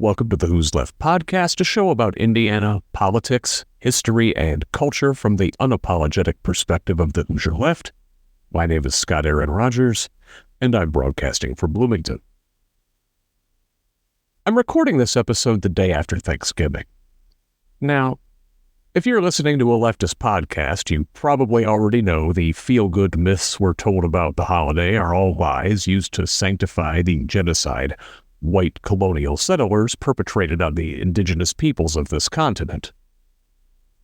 Welcome to the Who's Left podcast, a show about Indiana politics, history, and culture from the unapologetic perspective of the Hoosier left. My name is Scott Aaron Rogers, and I'm broadcasting from Bloomington. I'm recording this episode the day after Thanksgiving. Now, if you're listening to a leftist podcast, you probably already know the feel-good myths we're told about the holiday are all lies used to sanctify the genocide white colonial settlers perpetrated on the indigenous peoples of this continent.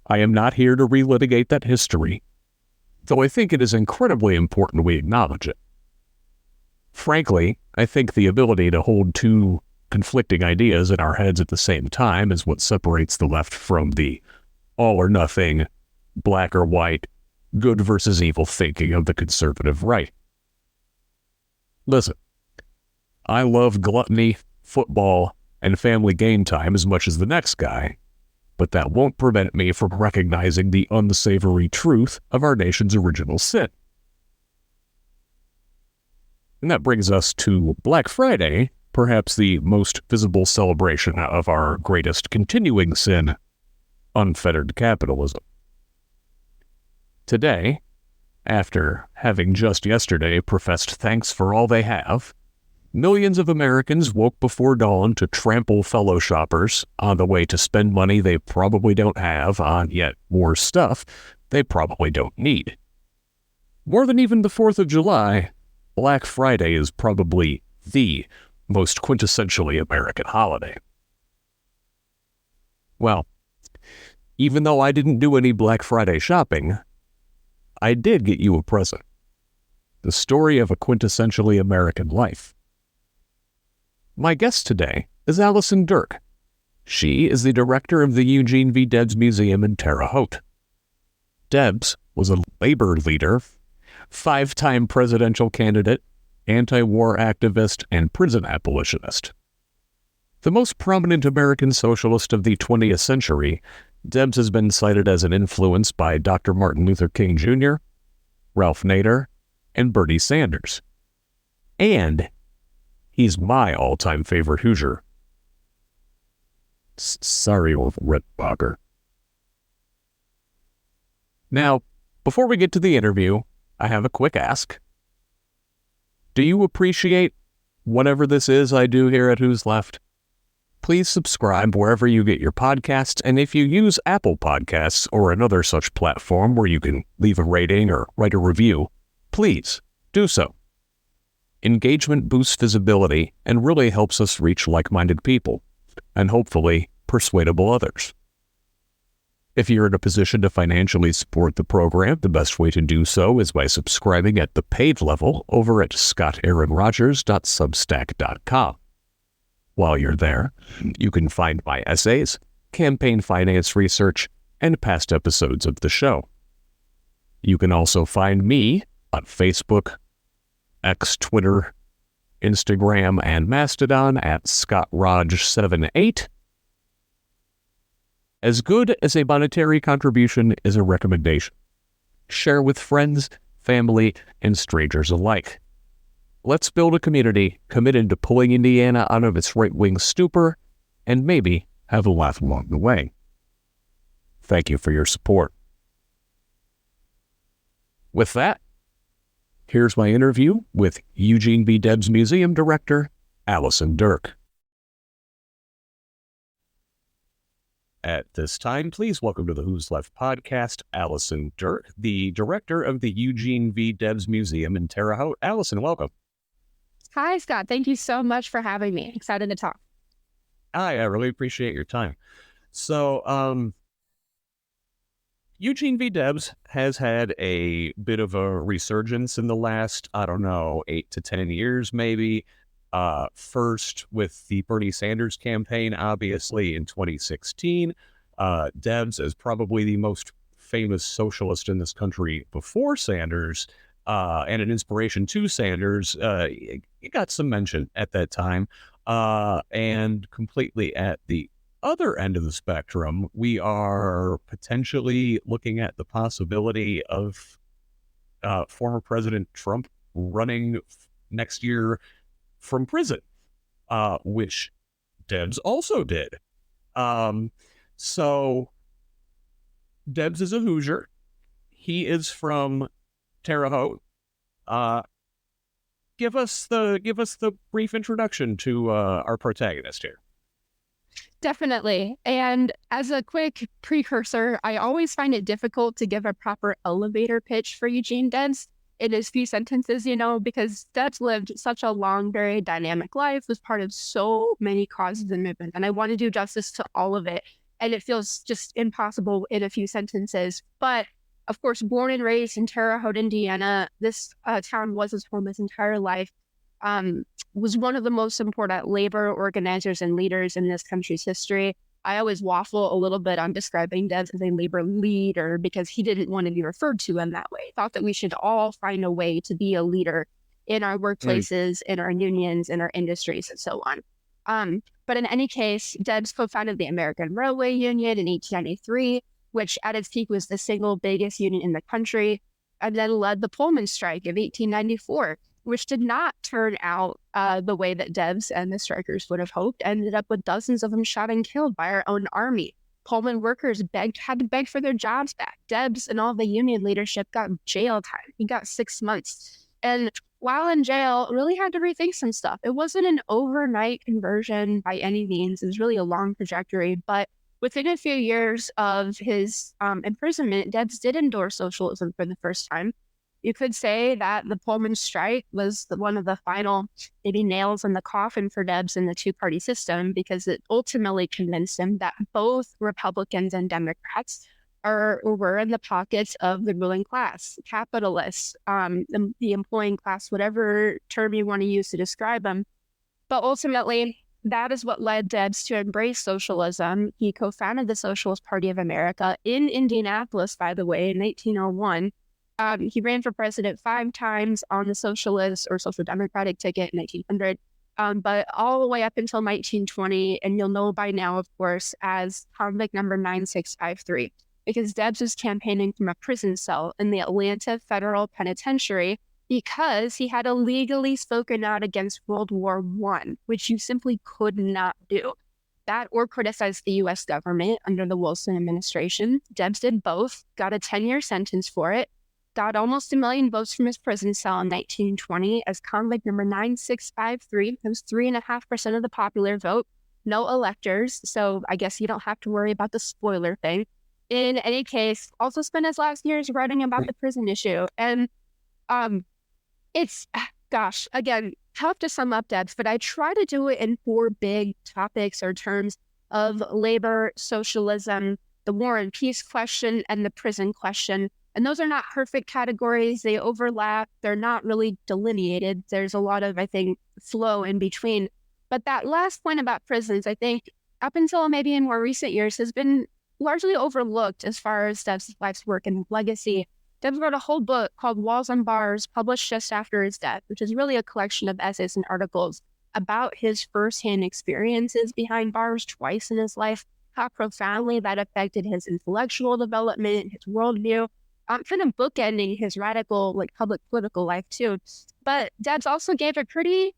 I am not here to relitigate that history, though I think it is incredibly important we acknowledge it. Frankly, I think the ability to hold two conflicting ideas in our heads at the same time is what separates the left from the all or nothing, black or white, good versus evil thinking of the conservative right. Listen, I love gluttony, football, and family game time as much as the next guy, but that won't prevent me from recognizing the unsavory truth of our nation's original sin. And that brings us to Black Friday, perhaps the most visible celebration of our greatest continuing sin, unfettered capitalism. Today, after having just yesterday professed thanks for all they have, millions of Americans woke before dawn to trample fellow shoppers on the way to spend money they probably don't have on yet more stuff they probably don't need. More than even the 4th of July, Black Friday is probably the most quintessentially American holiday. Well, even though I didn't do any Black Friday shopping, I did get you a present. The story of a quintessentially American life. My guest today is Allison Duerk. She is the director of the Eugene V. Debs Museum in Terre Haute. Debs was a labor leader, 5-time presidential candidate, anti-war activist, and prison abolitionist. The most prominent American socialist of the 20th century, Debs has been cited as an influence by Dr. Martin Luther King Jr., Ralph Nader, and Bernie Sanders. And he's my all-time favorite Hoosier. Sorry, old Redbacher. Now, before we get to the interview, I have a quick ask. Do you appreciate whatever this is I do here at Who's Left? Please subscribe wherever you get your podcasts, and if you use Apple Podcasts or another such platform where you can leave a rating or write a review, please do so. Engagement boosts visibility and really helps us reach like-minded people, and hopefully persuadable others. If you're in a position to financially support the program, the best way to do so is by subscribing at the paid level over at scottaaronrogers.substack.com. While you're there, you can find my essays, campaign finance research, and past episodes of the show. You can also find me on Facebook, X, Twitter, Instagram, and Mastodon at ScottRog78. As good as a monetary contribution is a recommendation. Share with friends, family, and strangers alike. Let's build a community committed to pulling Indiana out of its right-wing stupor and maybe have a laugh along the way. Thank you for your support. With that, here's my interview with Eugene V. Debs Museum Director, Allison Duerk. At this time, please welcome to the Who's Left podcast, Allison Duerk, the director of the Eugene V. Debs Museum in Terre Haute. Allison, welcome. Hi, Scott. Thank you so much for having me. Excited to talk. I really appreciate your time. So, Eugene V. Debs has had a bit of a resurgence in the last, 8 to 10 years, maybe. First with the Bernie Sanders campaign, obviously, in 2016. Debs is probably the most famous socialist in this country before Sanders, and an inspiration to Sanders. He got some mention at that time. And completely at the other end of the spectrum, we are potentially looking at the possibility of former President Trump running next year from prison, which Debs also did. So Debs is a Hoosier. He is from Terre Haute. Give us the brief introduction to our protagonist here. Definitely. And as a quick precursor, I always find it difficult to give a proper elevator pitch for Eugene Debs in his few sentences, because Debs lived such a long, very dynamic life, was part of so many causes and movements. And I want to do justice to all of it. And it feels just impossible in a few sentences. But of course, born and raised in Terre Haute, Indiana, this town was his home his entire life. Was one of the most important labor organizers and leaders in this country's history. I always waffle a little bit on describing Debs as a labor leader because he didn't want to be referred to in that way. He thought that we should all find a way to be a leader in our workplaces, in our unions, in our industries, and so on. But in any case, Debs co-founded the American Railway Union in 1893, which at its peak was the single biggest union in the country, and then led the Pullman strike of 1894, which did not turn out the way that Debs and the strikers would have hoped, ended up with dozens of them shot and killed by our own army. Pullman workers had to beg for their jobs back. Debs and all the union leadership got jail time. He got 6 months. And while in jail, really had to rethink some stuff. It wasn't an overnight conversion by any means. It was really a long trajectory. But within a few years of his imprisonment, Debs did endorse socialism for the first time. You could say that the Pullman strike was one of the final maybe nails in the coffin for Debs in the two-party system, because it ultimately convinced him that both Republicans and Democrats were in the pockets of the ruling class, capitalists, the employing class, whatever term you want to use to describe them. But ultimately, that is what led Debs to embrace socialism. He co-founded the Socialist Party of America in Indianapolis, by the way, in 1901. He ran for president 5 times on the socialist or social democratic ticket in 1900, but all the way up until 1920, and you'll know by now, of course, as convict number 9653, because Debs was campaigning from a prison cell in the Atlanta Federal Penitentiary because he had illegally spoken out against World War I, which you simply could not do. That or criticize the U.S. government under the Wilson administration. Debs did both, got a 10-year sentence for it, got almost 1 million votes from his prison cell in 1920 as convict number 9653. That was 3.5% of the popular vote. No electors, so I guess you don't have to worry about the spoiler thing. In any case, also spent his last years writing about the prison issue. And it's, again, tough to sum up Debs, but I try to do it in 4 big topics or terms of labor, socialism, the war and peace question, and the prison question. And those are not perfect categories. They overlap. They're not really delineated. There's a lot of, I think, flow in between. But that last point about prisons, I think, up until maybe in more recent years, has been largely overlooked as far as Debs' life's work and legacy. Debs wrote a whole book called Walls and Bars, published just after his death, which is really a collection of essays and articles about his firsthand experiences behind bars twice in his life, how profoundly that affected his intellectual development, his worldview, kind of bookending his radical, public political life too. But Debs also gave a pretty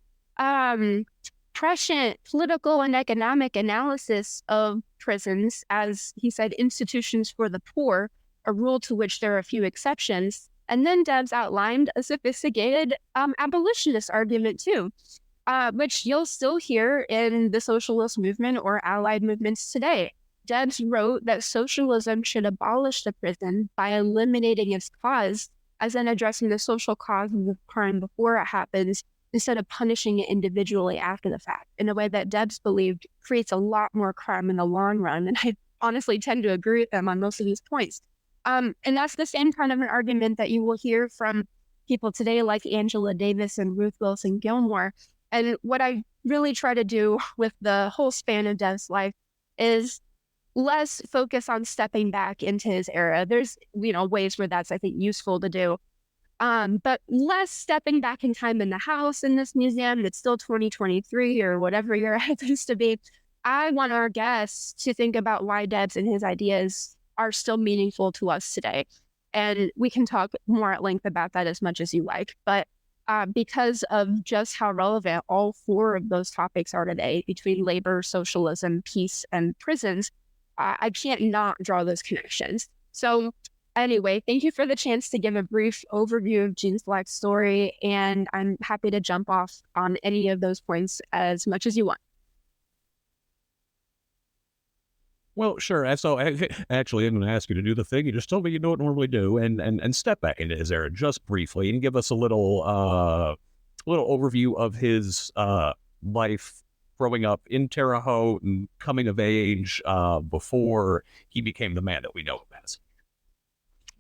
prescient political and economic analysis of prisons, as he said, institutions for the poor, a rule to which there are a few exceptions. And then Debs outlined a sophisticated abolitionist argument too, which you'll still hear in the socialist movement or allied movements today. Debs wrote that socialism should abolish the prison by eliminating its cause, as in addressing the social cause of the crime before it happens, instead of punishing it individually after the fact, in a way that Debs believed creates a lot more crime in the long run. And I honestly tend to agree with him on most of these points. And that's the same kind of an argument that you will hear from people today like Angela Davis and Ruth Wilson Gilmore. And what I really try to do with the whole span of Debs' life is less focus on stepping back into his era. There's, ways where that's, I think, useful to do. But less stepping back in time in the house in this museum. It's still 2023 or whatever year it happens to be. I want our guests to think about why Debs and his ideas are still meaningful to us today. And we can talk more at length about that as much as you like. But because of just how relevant all four of those topics are today between labor, socialism, peace, and prisons. I can't not draw those connections. So anyway, thank you for the chance to give a brief overview of Gene's life story, and I'm happy to jump off on any of those points as much as you want. Well, sure. So actually, I'm going to ask you to do the thing you just told me you don't normally do, and step back into his era just briefly and give us a little overview of his life growing up in Terre Haute and coming of age before he became the man that we know him as.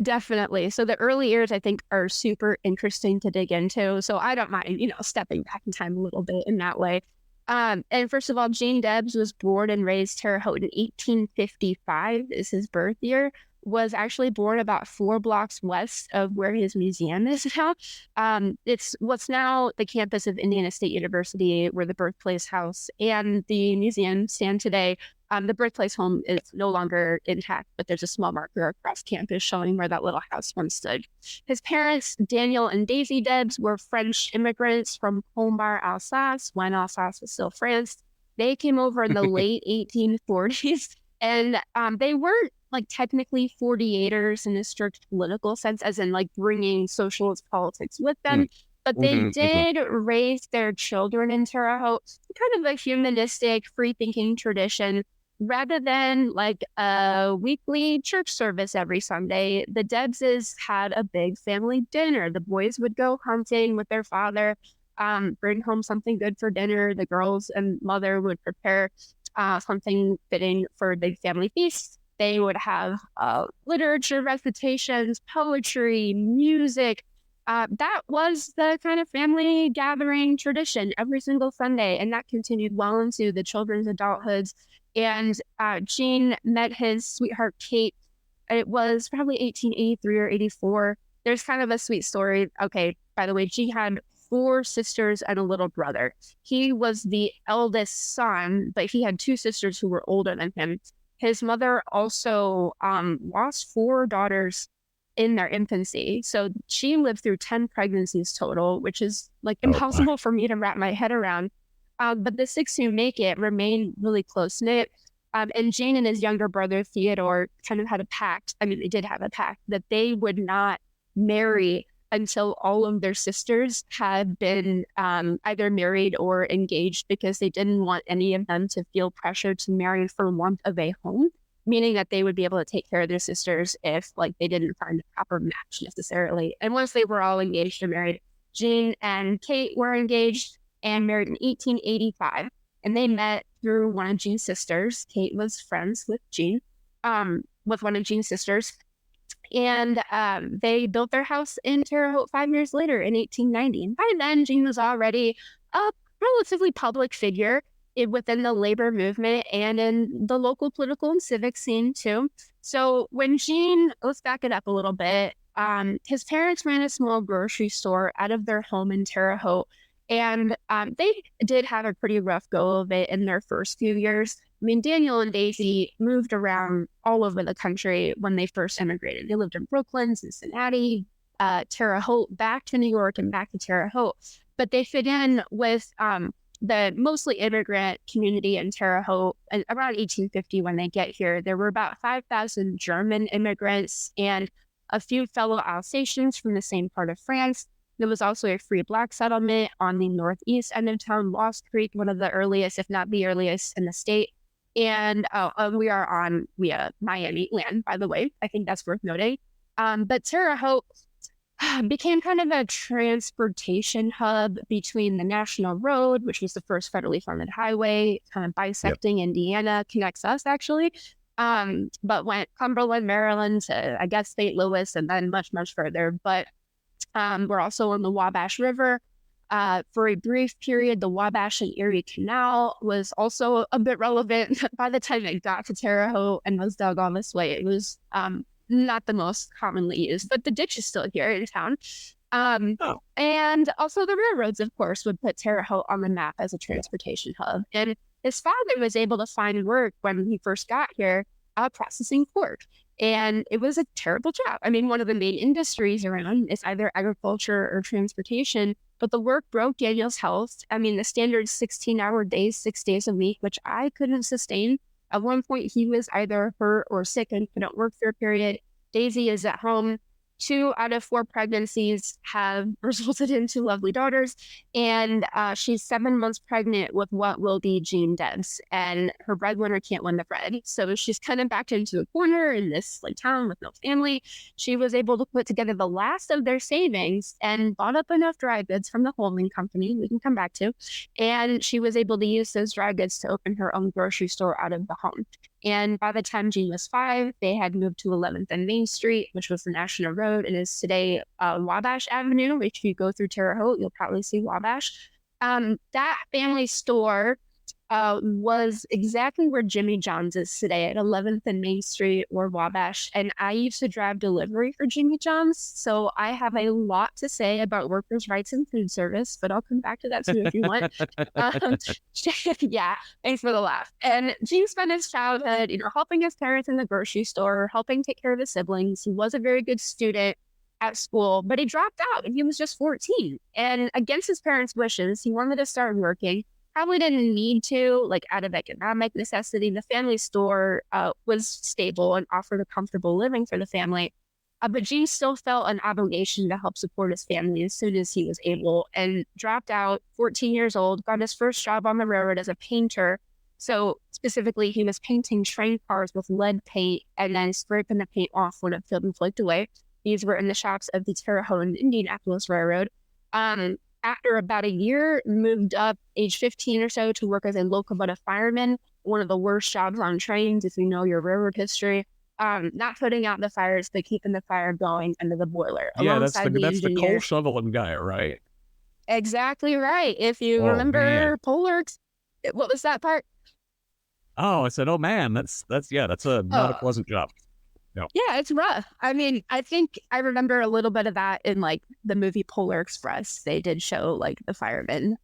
Definitely. So the early years, I think, are super interesting to dig into. So I don't mind, stepping back in time a little bit in that way. And first of all, Gene Debs was born and raised Terre Haute in 1855 is his birth year, was actually born about 4 blocks west of where his museum is now. It's what's now the campus of Indiana State University, where the birthplace house and the museum stand today. The birthplace home is no longer intact, but there's a small marker across campus showing where that little house once stood. His parents, Daniel and Daisy Debs, were French immigrants from Colmar, Alsace, when Alsace was still France. They came over in the late 1840s, and they weren't like technically 48ers in a strict political sense, as in like bringing socialist politics with them. But they did raise their children in Terre Haute, kind of a humanistic, free-thinking tradition. Rather than like a weekly church service every Sunday, the Debses had a big family dinner. The boys would go hunting with their father, bring home something good for dinner. The girls and mother would prepare something fitting for a big family feast. They would have literature recitations, poetry, music. That was the kind of family gathering tradition every single Sunday, and that continued well into the children's adulthoods. And Gene met his sweetheart, Kate. It was probably 1883 or 84. There's kind of a sweet story. Okay, by the way, Gene had 4 sisters and a little brother. He was the eldest son, but he had 2 sisters who were older than him. His mother also lost 4 daughters in their infancy. So she lived through 10 pregnancies total, which is like impossible for me to wrap my head around. But the 6 who make it remain really close-knit. And Gene and his younger brother, Theodore, kind of had a pact. I mean, they did have a pact that they would not marry until all of their sisters had been either married or engaged, because they didn't want any of them to feel pressured to marry for want of a home, meaning that they would be able to take care of their sisters if like they didn't find a proper match necessarily. And once they were all engaged and married, Gene and Kate were engaged and married in 1885. And they met through one of Gene's sisters. Kate was friends with Gene, with one of Gene's sisters. And they built their house in Terre Haute 5 years later in 1890. And by then, Gene was already a relatively public figure within the labor movement and in the local political and civic scene too. So when Gene, let's back it up a little bit, his parents ran a small grocery store out of their home in Terre Haute. And they did have a pretty rough go of it in their first few years. I mean, Daniel and Daisy moved around all over the country when they first immigrated. They lived in Brooklyn, Cincinnati, Terre Haute, back to New York and back to Terre Haute. But they fit in with the mostly immigrant community in Terre Haute. Around 1850 when they get here, there were about 5,000 German immigrants and a few fellow Alsatians from the same part of France. There was also a free black settlement on the northeast end of town, Lost Creek, one of the earliest, if not the earliest in the state. And we are on Miami land, by the way. I think that's worth noting. But Terre Haute became kind of a transportation hub between the National Road, which was the first federally funded highway, kind of bisecting Indiana, connects us actually, but went Cumberland, Maryland to, I guess, St. Louis, and then much, much further. But we're also on the Wabash River. For a brief period, the Wabash and Erie Canal was also a bit relevant. By the time it got to Terre Haute and was dug on this way, it was not the most commonly used, but the ditch is still here in town. And also the railroads, of course, would put Terre Haute on the map as a transportation hub. And his father was able to find work when he first got here, processing pork. And it was a terrible job. I mean, one of the main industries around is either agriculture or transportation. But the work broke Daniel's health. I mean, the standard 16-hour days, 6 days a week, which I couldn't sustain. At one point, he was either hurt or sick and couldn't work for a period. Daisy is at home. 2 out of 4 pregnancies have resulted in 2 lovely daughters. And she's 7 months pregnant with what will be Jean Debs. And her breadwinner can't win the bread. So she's kind of backed into a corner in this like town with no family. She was able to put together the last of their savings and bought up enough dry goods from the holding company we can come back to. And she was able to use those dry goods to open her own grocery store out of the home. And by the time Jean was 5, they had moved to 11th and Main Street, which was the National Road and is today Wabash Avenue. If you go through Terre Haute, you'll probably see Wabash. That family store was exactly where Jimmy John's is today at 11th and Main Street or Wabash. And I used to drive delivery for Jimmy John's. So I have a lot to say about workers' rights in food service, but I'll come back to that too if you want. Yeah, thanks for the laugh. And Gene spent his childhood, helping his parents in the grocery store, helping take care of his siblings. He was a very good student at school, but he dropped out and he was just 14. And against his parents' wishes, he wanted to start working. Probably didn't need to, like out of economic necessity. The family store was stable and offered a comfortable living for the family. But Gene still felt an obligation to help support his family as soon as he was able and dropped out, 14 years old, got his first job on the railroad as a painter. So specifically, he was painting train cars with lead paint and then scraping the paint off when it filled and flaked away. These were in the shops of the Terre Haute and Indianapolis Railroad. After about a year, moved up age 15 or so to work as a locomotive fireman, one of the worst jobs on trains if you know your railroad history. Not putting out the fires, but keeping the fire going under the boiler. Yeah, that's the coal shoveling guy, right? Exactly right. If you remember Pollarks, what was that part? Oh, I said, oh man, that's not a pleasant job. No. Yeah, it's rough. I mean, I think I remember a little bit of that in like the movie Polar Express. They did show like the firemen,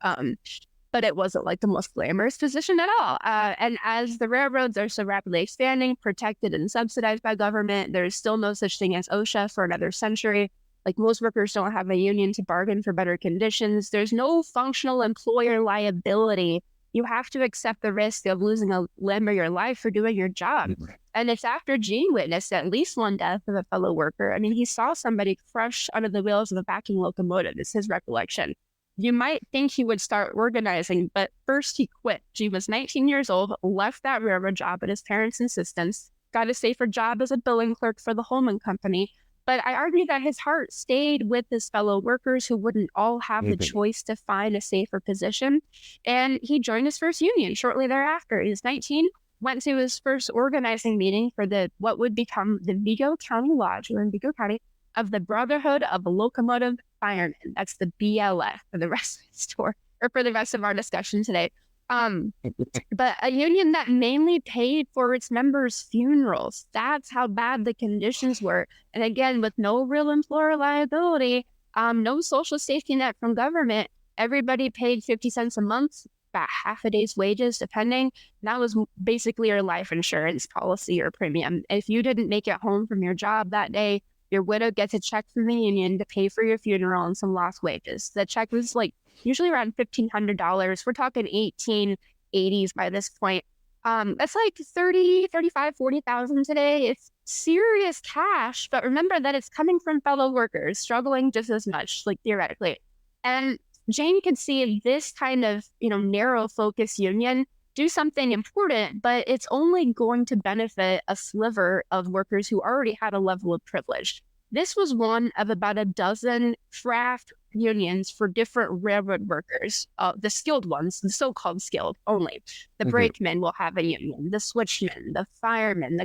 but it wasn't like the most glamorous position at all. And as the railroads are so rapidly expanding, protected and subsidized by government, there's still no such thing as OSHA for another century. Like most workers don't have a union to bargain for better conditions. There's no functional employer liability. You have to accept the risk of losing a limb or your life for doing your job. And it's after Gene witnessed at least one death of a fellow worker. I mean, he saw somebody crushed under the wheels of a backing locomotive, is his recollection. You might think he would start organizing, but first he quit. Gene was 19 years old, left that railroad job at his parents' insistence, got a safer job as a billing clerk for the Holman Company. But I argue that his heart stayed with his fellow workers who wouldn't all have the choice to find a safer position. And he joined his first union shortly thereafter. He was 19, went to his first organizing meeting for what would become the Vigo County Lodge, or in Vigo County, of the Brotherhood of Locomotive Firemen. That's the BLF for the rest of the story, or for the rest of our discussion today. But a union that mainly paid for its members' funerals. That's how bad the conditions were. And again, with no real employer liability, no social safety net from government, everybody paid 50 cents a month, about half a day's wages, depending. That was basically your life insurance policy or premium. If you didn't make it home from your job that day, your widow gets a check from the union to pay for your funeral and some lost wages. The check was like usually around $1,500. We're talking 1880s by this point. That's like 30, 35, 40,000 today. It's serious cash, but remember that it's coming from fellow workers struggling just as much, like theoretically. And Jane could see this kind of, narrow focus union do something important, but it's only going to benefit a sliver of workers who already had a level of privilege. This was one of about a dozen craft unions for different railroad workers, the skilled ones, the so-called skilled only. The brakemen will have a union, the switchmen, the firemen,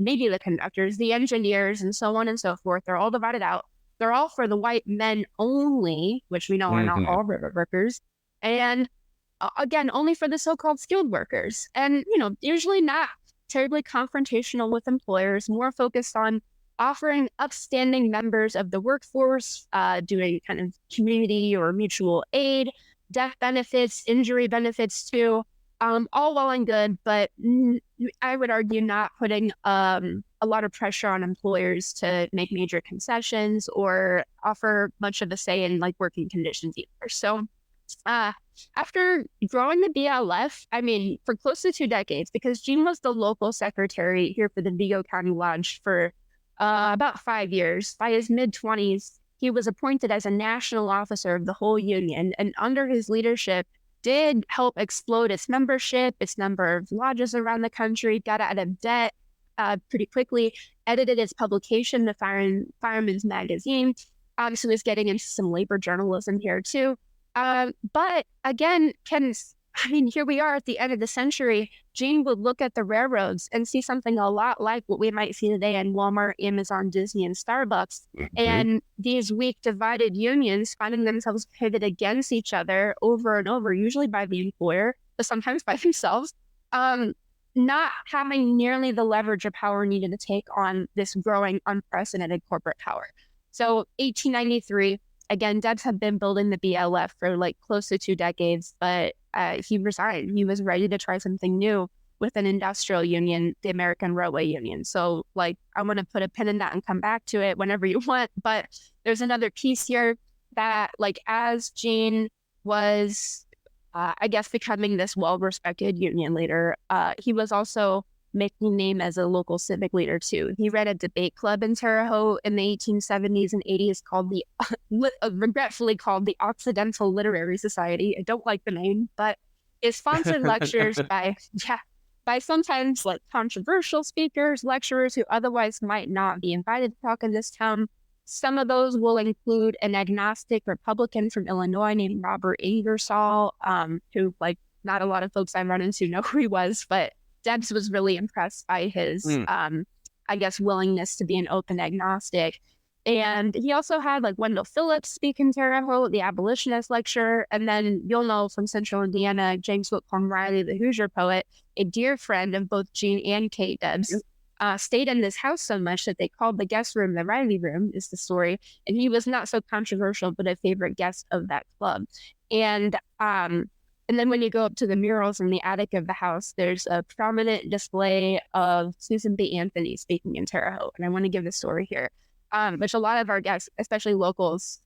maybe the conductors, the engineers, and so on and so forth. They're all divided out. They're all for the white men only, which we know are not all railroad workers. And again, only for the so-called skilled workers. And, usually not terribly confrontational with employers, more focused on offering upstanding members of the workforce, doing kind of community or mutual aid, death benefits, injury benefits too. All well and good, but I would argue not putting a lot of pressure on employers to make major concessions or offer much of a say in like working conditions either. So uh, after growing the BLF, I mean, for close to 2 decades, because Gene was the local secretary here for the Vigo County Lodge for about 5 years. By his mid-20s, he was appointed as a national officer of the whole union, and under his leadership, did help explode its membership, its number of lodges around the country, got out of debt pretty quickly, edited its publication, the Fireman's Magazine. Obviously, was getting into some labor journalism here too. But again, I mean, here we are at the end of the century. Gene would look at the railroads and see something a lot like what we might see today in Walmart, Amazon, Disney, and Starbucks. And these weak, divided unions finding themselves pitted against each other over and over, usually by the employer, but sometimes by themselves, not having nearly the leverage or power needed to take on this growing, unprecedented corporate power. So 1893, again, Debs had been building the BLF for like close to 2 decades, but he resigned. He was ready to try something new with an industrial union, the American Railway Union. So like, I'm going to put a pin in that and come back to it whenever you want. But there's another piece here that like, as Gene was, I guess, becoming this well-respected union leader, he was also making name as a local civic leader too. He ran a debate club in Terre Haute in the 1870s and 80s called regretfully called the Occidental Literary Society. I don't like the name, but it sponsored lectures by sometimes like controversial speakers, lecturers who otherwise might not be invited to talk in this town. Some of those will include an agnostic Republican from Illinois named Robert Ingersoll, who like not a lot of folks I run into know who he was, but Debs was really impressed by his, I guess, willingness to be an open agnostic. And he also had like Wendell Phillips speak in Terre Haute, the abolitionist lecturer. And then you'll know from Central Indiana, James Whitcomb Riley, the Hoosier poet, a dear friend of both Gene and Kate Debs, stayed in this house so much that they called the guest room the Riley Room, is the story. And he was not so controversial, but a favorite guest of that club. And then when you go up to the murals in the attic of the house, there's a prominent display of Susan B. Anthony speaking in Terre Haute. And I want to give the story here, which a lot of our guests, especially locals,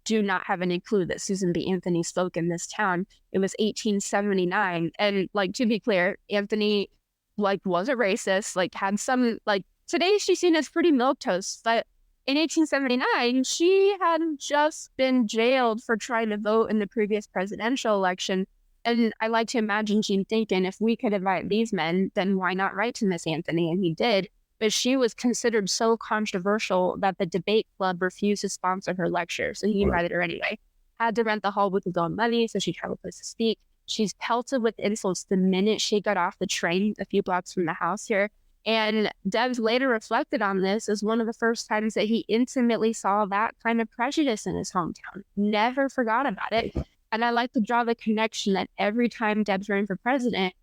do not have any clue that Susan B. Anthony spoke in this town. It was 1879. And like, to be clear, Anthony like was a racist, like had some, like today she's seen as pretty milquetoast, but in 1879, she had just been jailed for trying to vote in the previous presidential election. And I like to imagine Gene thinking, if we could invite these men, then why not write to Miss Anthony? And he did. But she was considered so controversial that the debate club refused to sponsor her lecture. So he invited her anyway. Had to rent the hall with his own money, so she'd have a place to speak. She's pelted with insults the minute she got off the train a few blocks from the house here. And Debs later reflected on this as one of the first times that he intimately saw that kind of prejudice in his hometown. Never forgot about it. And I like to draw the connection that every time Debs ran for president,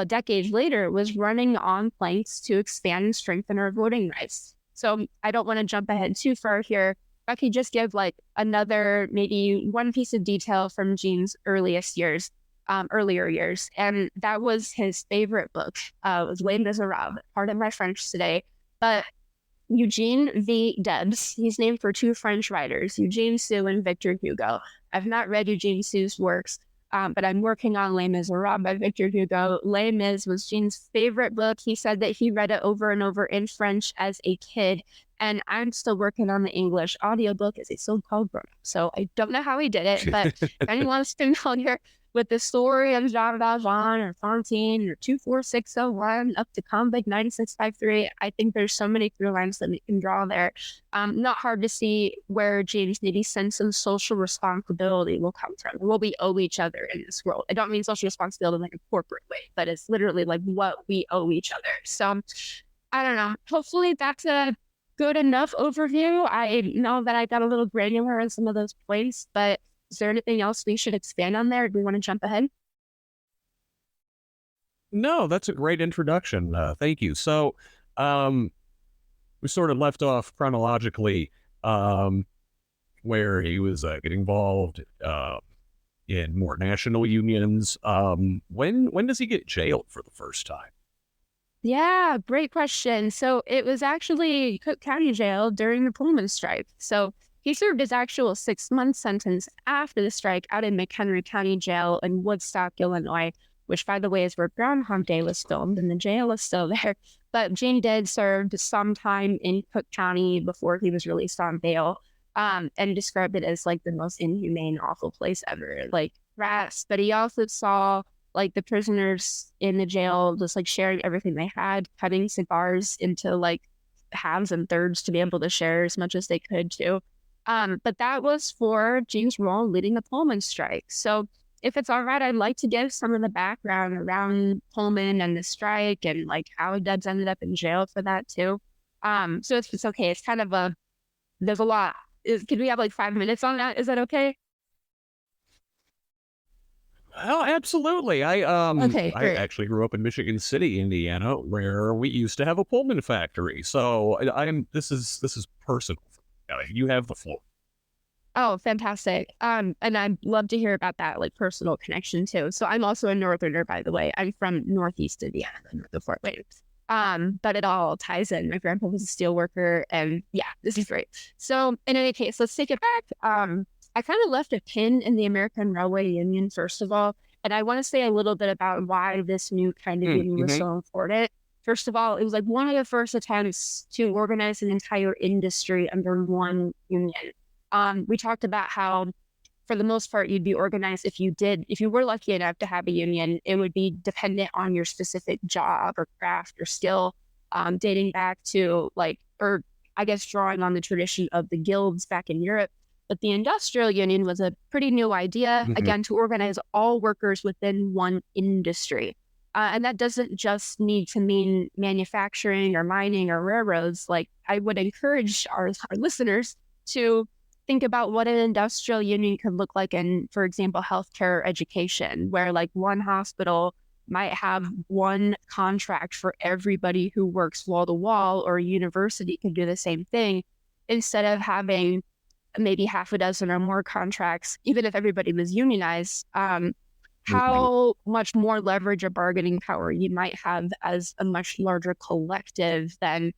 decades later, was running on planks to expand and strengthen her voting rights. So I don't want to jump ahead too far here. I could just give like another, maybe one piece of detail from Gene's earlier years. And that was his favorite book. It was Les Miserables, pardon my French today. But Eugene V. Debs, he's named for two French writers, Eugene Sue and Victor Hugo. I've not read Eugene Sue's works, but I'm working on Les Miserables by Victor Hugo. Les Mis was Gene's favorite book. He said that he read it over and over in French as a kid. And I'm still working on the English audiobook as a so-called grown-up. So I don't know how he did it, but if anyone's familiar with the story of Jean Valjean or Fantine or 24601 up to Convict 9653, I think there's so many through lines that we can draw there. Not hard to see where James Needy's sense of social responsibility will come from, what we owe each other in this world. I don't mean social responsibility in like a corporate way, but it's literally like what we owe each other. So I don't know. Hopefully that's a good enough overview. I know that I got a little granular on some of those points, but is there anything else we should expand on there? Do we want to jump ahead? No, that's a great introduction. Thank you. So we sort of left off chronologically where he was getting involved in more national unions. When does he get jailed for the first time? Yeah, great question. So it was actually Cook County Jail during the Pullman strike. So he served his actual 6-month sentence after the strike out in McHenry County Jail in Woodstock, Illinois, which, by the way, is where Groundhog Day was filmed, and the jail is still there. But Gene did served some time in Cook County before he was released on bail, and described it as like the most inhumane, awful place ever, like rats. But he also saw like the prisoners in the jail just like sharing everything they had, cutting cigars into like halves and thirds to be able to share as much as they could too. But that was for Gene's role leading the Pullman strike. So if it's all right, I'd like to give some of the background around Pullman and the strike and like how Debs ended up in jail for that too. So if it's okay, it's kind of there's a lot. Could we have like 5 minutes on that? Is that okay? Oh, absolutely. Okay, I great. actually grew up in Michigan City, Indiana, where we used to have a Pullman factory. So this is personal. You have the floor. Oh, fantastic. And I'd love to hear about that like personal connection too. So I'm also a Northerner, by the way. I'm from Northeast Indiana, north of Fort Wayne. But it all ties in. My grandpa was a steel worker, and yeah, this is great. So in any case, let's take it back. I kind of left a pin in the American Railway Union, first of all, and I want to say a little bit about why this new kind of union was so important. First of all, it was like one of the first attempts to organize an entire industry under one union. We talked about how, for the most part, you'd be organized if you were lucky enough to have a union, it would be dependent on your specific job or craft or skill, dating back to or I guess drawing on the tradition of the guilds back in Europe. But the industrial union was a pretty new idea, again, to organize all workers within one industry. And that doesn't just need to mean manufacturing or mining or railroads. Like, I would encourage our listeners to think about what an industrial union could look like in, for example, healthcare or education, where like one hospital might have one contract for everybody who works wall to wall, or a university can do the same thing instead of having maybe half a dozen or more contracts, even if everybody was unionized. How much more leverage or bargaining power you might have as a much larger collective than,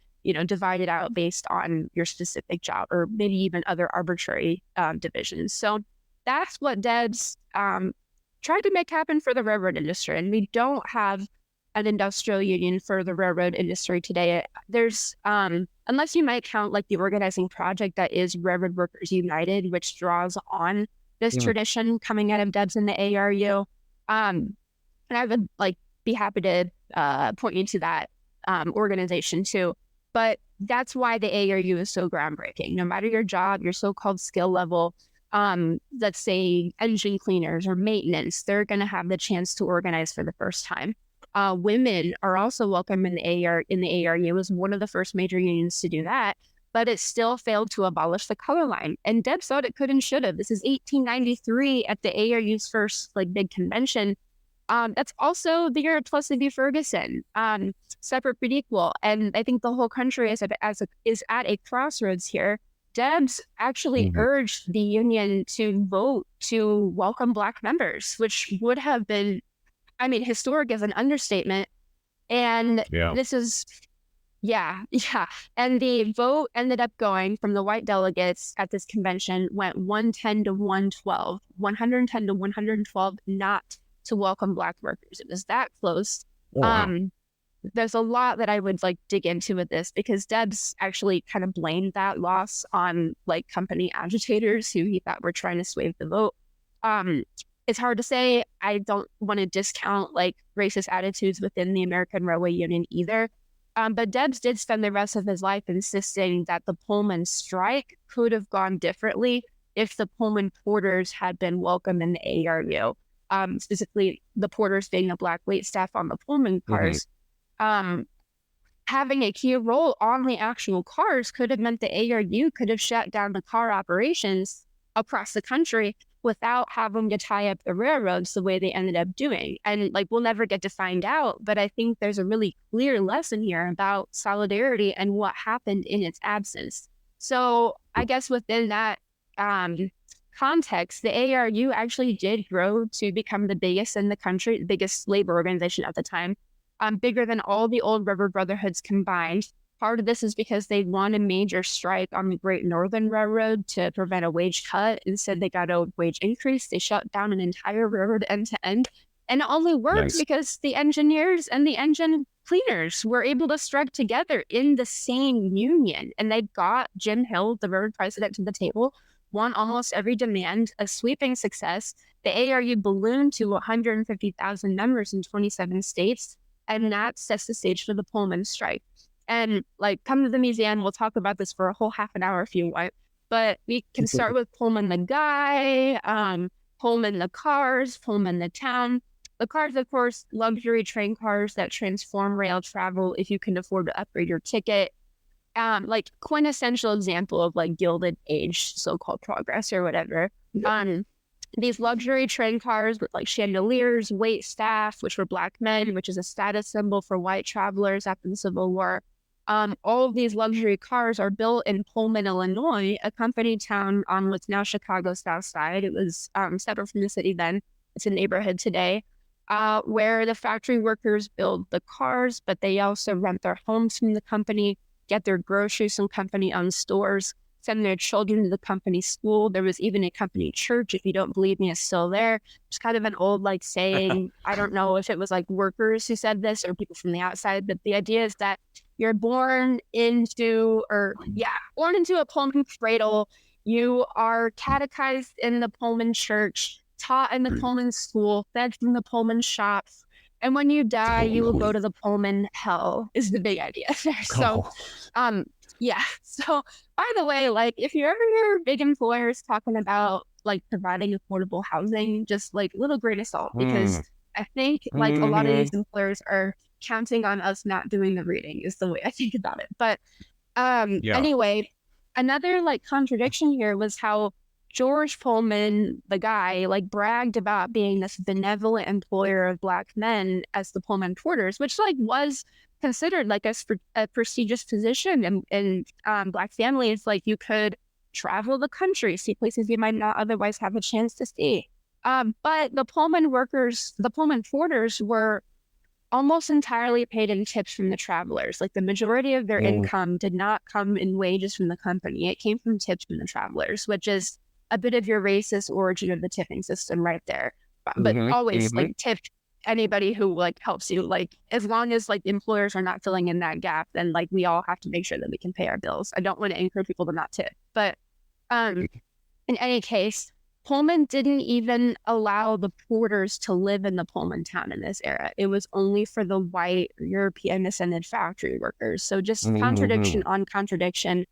divided out based on your specific job or maybe even other arbitrary divisions. So that's what Debs tried to make happen for the railroad industry. And we don't have an industrial union for the railroad industry today. There's, unless you might count like the organizing project that is Railroad Workers United, which draws on this tradition coming out of Debs and the ARU. And I would be happy to point you to that organization too. But that's why the ARU is so groundbreaking. No matter your job, your so-called skill level, let's say engine cleaners or maintenance, they're going to have the chance to organize for the first time. Women are also welcome in the ARU. It was one of the first major unions to do that, but it still failed to abolish the color line. And Debs thought it could and should have. This is 1893 at the ARU's first big convention. That's also the year of Plessy v. Ferguson, separate but equal. And I think the whole country is at a crossroads here. Debs actually urged the union to vote to welcome Black members, which would have been, historic is an understatement. And this is, yeah. And the vote ended up going from the white delegates at this convention went 110 to 112, 110 to 112 not to welcome Black workers. It was that close. Wow. There's a lot that I would dig into with this because Debs actually kind of blamed that loss on company agitators who he thought were trying to sway the vote. It's hard to say. I don't want to discount racist attitudes within the American Railway Union either. But Debs did spend the rest of his life insisting that the Pullman strike could have gone differently if the Pullman porters had been welcome in the ARU. Specifically the porters being the Black wait staff on the Pullman cars. Having a key role on the actual cars could have meant the ARU could have shut down the car operations across the country without having to tie up the railroads the way they ended up doing. And we'll never get to find out, but I think there's a really clear lesson here about solidarity and what happened in its absence. So I guess within that context, the ARU actually did grow to become the biggest in the country, the biggest labor organization at the time, bigger than all the old river brotherhoods combined. Part of this is because they won a major strike on the Great Northern Railroad to prevent a wage cut. Instead, they got a wage increase. They shut down an entire railroad end to end. And it only worked because the engineers and the engine cleaners were able to strike together in the same union. And they got Jim Hill, the railroad president, to the table, won almost every demand, a sweeping success. The ARU ballooned to 150,000 members in 27 states. And that sets the stage for the Pullman strike. And like, come to the museum, we'll talk about this for a whole half an hour if you want. But we can start with Pullman the guy, Pullman the cars, Pullman the town. The cars, of course, luxury train cars that transform rail travel if you can afford to upgrade your ticket. Like quintessential example of like Gilded Age, so-called progress or whatever. These luxury train cars with like chandeliers, wait staff, which were black men, which is a status symbol for white travelers after the Civil War. All of these luxury cars are built in Pullman, Illinois, a company town on what's now Chicago's South Side. It was separate from the city then. It's a neighborhood today, where the factory workers build the cars, but they also rent their homes from the company, get their groceries from company-owned stores, send their children to the company school. There was even a company church. If you don't believe me, it's still there. It's kind of an old like saying. I don't know if it was like workers who said this or people from the outside, but the idea is that you're born into a Pullman cradle. You are catechized in the Pullman church, taught in the Pullman school, fed from the Pullman shops. And when you die, you will go to the Pullman hell is the big idea there. So, So, by the way, like if you ever hear big employers talking about like providing affordable housing, just like little grain of salt, because I think like a lot of these employers are counting on us not doing the reading is the way I think about it. But anyway, another like contradiction here was how George Pullman, the guy, like bragged about being this benevolent employer of black men as the Pullman porters, which like was considered like a prestigious position in black families. Like you could travel the country, see places you might not otherwise have a chance to see. But the Pullman workers, the Pullman porters were almost entirely paid in tips from the travelers. Like the majority of their income did not come in wages from the company. It came from tips from the travelers, which is a bit of your racist origin of the tipping system right there. But always like tip anybody who like helps you. Like as long as like employers are not filling in that gap, then like we all have to make sure that we can pay our bills. I don't want to encourage people to not tip. But in any case, Pullman didn't even allow the porters to live in the Pullman town in this era. It was only for the white European descended factory workers. So just contradiction on contradiction.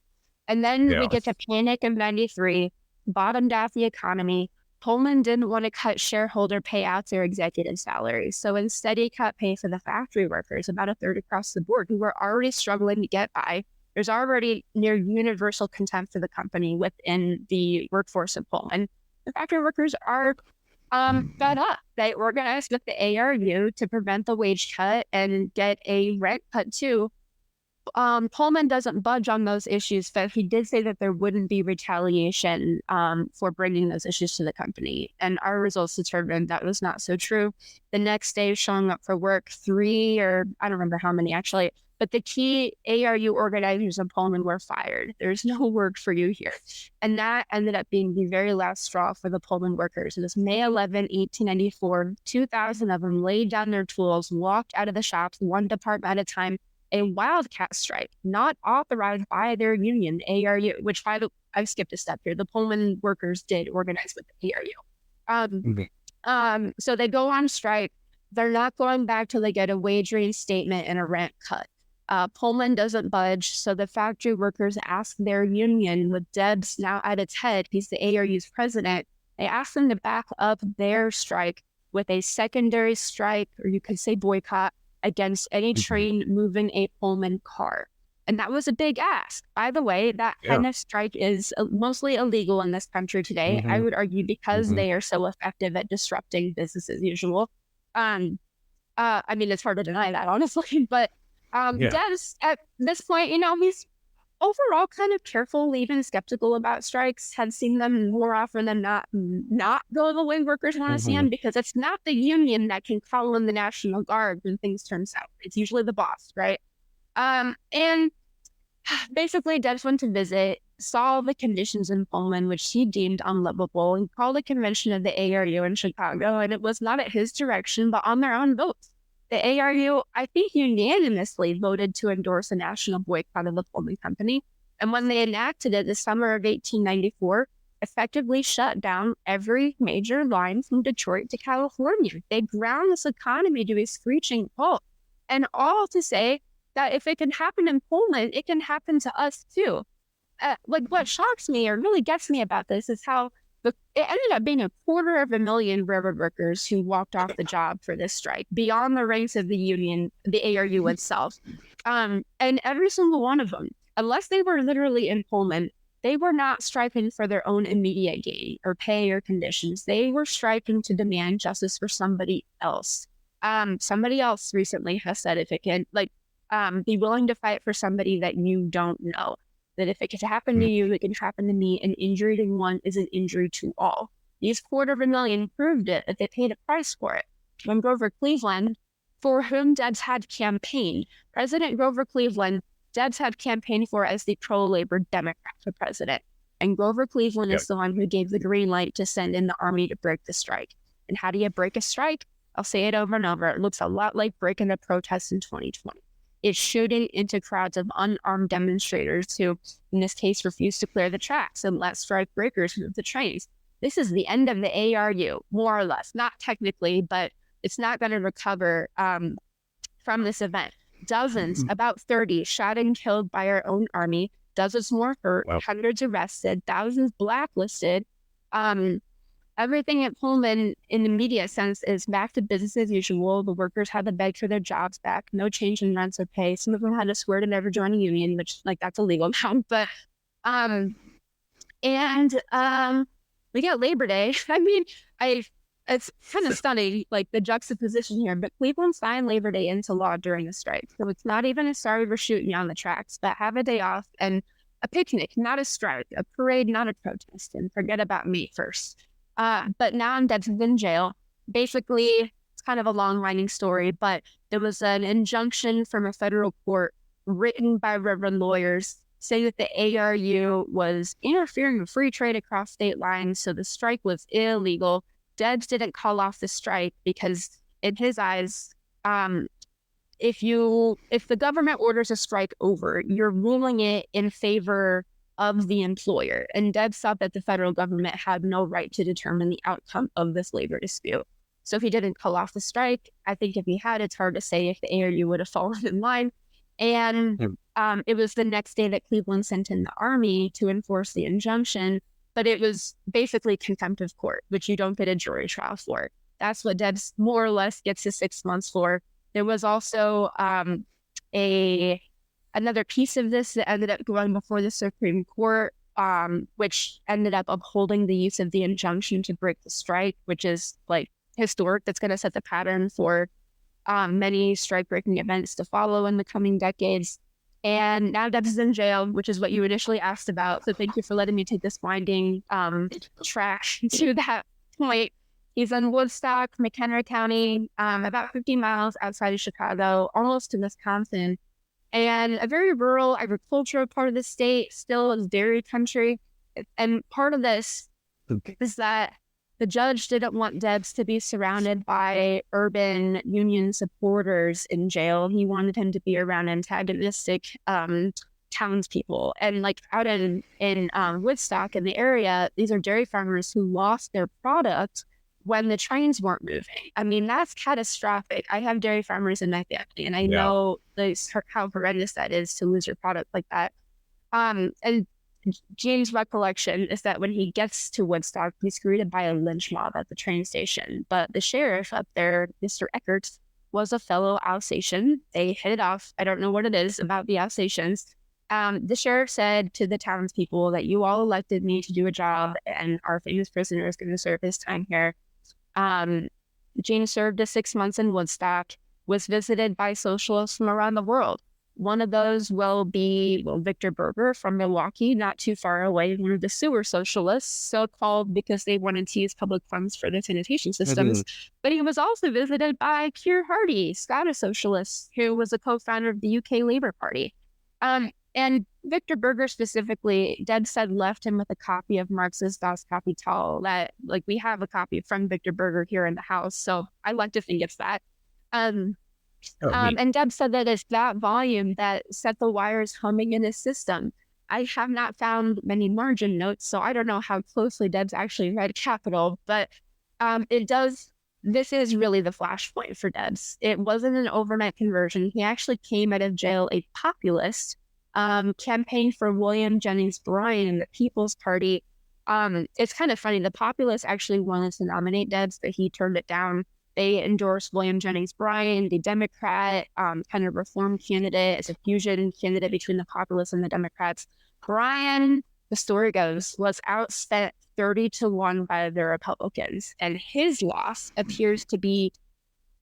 And then we get to Panic in 93, bottomed out the economy. Pullman didn't want to cut shareholder payouts or executive salaries. So instead he cut pay for the factory workers, about a third across the board, who were already struggling to get by. There's already near universal contempt for the company within the workforce of Pullman. The factory workers are fed up. They organized with the ARU to prevent the wage cut and get a rent cut too. Pullman doesn't budge on those issues, but he did say that there wouldn't be retaliation for bringing those issues to the company. And our results determined that was not so true. The next day, showing up for work, 3 or I don't remember how many actually, but the key ARU organizers in Pullman were fired. There's no work for you here. And that ended up being the very last straw for the Pullman workers. It was May 11, 1894. 2,000 of them laid down their tools, walked out of the shops, one department at a time. A wildcat strike, not authorized by their union, ARU, which I've skipped a step here. The Pullman workers did organize with the ARU. So they go on strike. They're not going back till they get a wage reinstatement and a rent cut. Pullman doesn't budge, so the factory workers ask their union, with Debs now at its head, he's the ARU's president, they ask them to back up their strike with a secondary strike, or you could say boycott, against any train moving a Pullman car. And that was a big ask. By the way, that kind of strike is mostly illegal in this country today. I would argue because they are so effective at disrupting business as usual. I mean, it's hard to deny that, honestly. But Debs, at this point, he's overall kind of careful, even skeptical about strikes, had seen them more often than not go the way workers want to see them, because it's not the union that can call in the National Guard when things turn south. It's usually the boss, right? And basically, Debs went to visit, saw the conditions in Poland, which he deemed unlivable, and called a convention of the ARU in Chicago, and it was not at his direction, but on their own votes. The ARU, I think, unanimously voted to endorse a national boycott of the Pullman Company. And when they enacted it the summer of 1894, effectively shut down every major line from Detroit to California. They ground this economy to a screeching halt. And all to say that if it can happen in Poland, it can happen to us too. What shocks me or really gets me about this is how it ended up being 250,000 railroad workers who walked off the job for this strike, beyond the ranks of the union, the ARU itself. And every single one of them, unless they were literally in Pullman, they were not striking for their own immediate gain or pay or conditions. They were striking to demand justice for somebody else. Somebody else recently has said, if it can, be willing to fight for somebody that you don't know. That if it can happen to you, it can happen to me. An injury to one is an injury to all. These 250,000 proved it, that they paid a price for it. When Grover Cleveland, for whom Debs had campaigned, President Grover Cleveland, Debs had campaigned for as the pro-labor Democrat for president. And Grover Cleveland is the one who gave the green light to send in the army to break the strike. And how do you break a strike? I'll say it over and over. It looks a lot like breaking a protest in 2020. It's shooting into crowds of unarmed demonstrators who, in this case, refuse to clear the tracks and let strike breakers move the trains. This is the end of the ARU, more or less. Not technically, but it's not going to recover from this event. Dozens, about 30, shot and killed by our own army. Dozens more hurt, hundreds arrested, thousands blacklisted. Everything at Pullman in the media sense is back to business as usual. The workers had to beg for their jobs back. No change in rents or pay. Some of them had to swear to never join a union, which that's illegal now. But we got Labor Day. I mean, it's kind of stunning, the juxtaposition here. But Cleveland signed Labor Day into law during the strike, so it's not even a sorry we're shooting you on the tracks, but have a day off and a picnic, not a strike, a parade, not a protest, and forget about me first. But now Debs is in jail. Basically, it's kind of a long-winding story, but there was an injunction from a federal court written by Reverend lawyers saying that the ARU was interfering with free trade across state lines, so the strike was illegal. Debs didn't call off the strike because, in his eyes, if the government orders a strike over, you're ruling it in favor of the employer. And Debs thought that the federal government had no right to determine the outcome of this labor dispute. So he didn't call off the strike. I think if he had, it's hard to say if the ARU would have fallen in line. And it was the next day that Cleveland sent in the army to enforce the injunction, but it was basically contempt of court, which you don't get a jury trial for. That's what Debs more or less gets his 6 months for. There was also another piece of this that ended up going before the Supreme Court, which ended up upholding the use of the injunction to break the strike, which is historic. That's going to set the pattern for many strike-breaking events to follow in the coming decades. And now Debs is in jail, which is what you initially asked about. So thank you for letting me take this winding track to that point. He's in Woodstock, McHenry County, about 50 miles outside of Chicago, almost to Wisconsin. And a very rural agricultural part of the state, still is dairy country. And part of this is that the judge didn't want Debs to be surrounded by urban union supporters in jail. He wanted him to be around antagonistic townspeople. And out in Woodstock, in the area, these are dairy farmers who lost their product when the trains weren't moving. I mean, that's catastrophic. I have dairy farmers in my family, and I know how horrendous that is to lose your product like that. And James' recollection is that when he gets to Woodstock, he's greeted by a lynch mob at the train station. But the sheriff up there, Mr. Eckert, was a fellow Alsatian. They hit it off. I don't know what it is about the Alsatians. The sheriff said to the townspeople that you all elected me to do a job, and our famous prisoner is going to serve his time here. James served his 6 months in Woodstock, was visited by socialists from around the world. One of those will be Victor Berger from Milwaukee, not too far away, one of the sewer socialists, so called because they wanted to use public funds for their sanitation systems. But he was also visited by Keir Hardie, Scottish socialist, who was a co-founder of the UK Labour Party. And Victor Berger specifically, Debs said, left him with a copy of Marx's Das Kapital that, like, we have a copy from Victor Berger here in the house. So I like to think it's that. And Debs said that it's that volume that set the wires humming in his system. I have not found many margin notes, so I don't know how closely Debs actually read Capital, but this is really the flashpoint for Debs. It wasn't an overnight conversion. He actually came out of jail a populist, campaigned for William Jennings Bryan in the People's Party. It's kind of funny. The populists actually wanted to nominate Debs, but he turned it down. They endorsed William Jennings Bryan, the Democrat kind of reform candidate, as a fusion candidate between the populists and the Democrats. Bryan, the story goes, was outspent 30-1 by the Republicans. And his loss appears to be,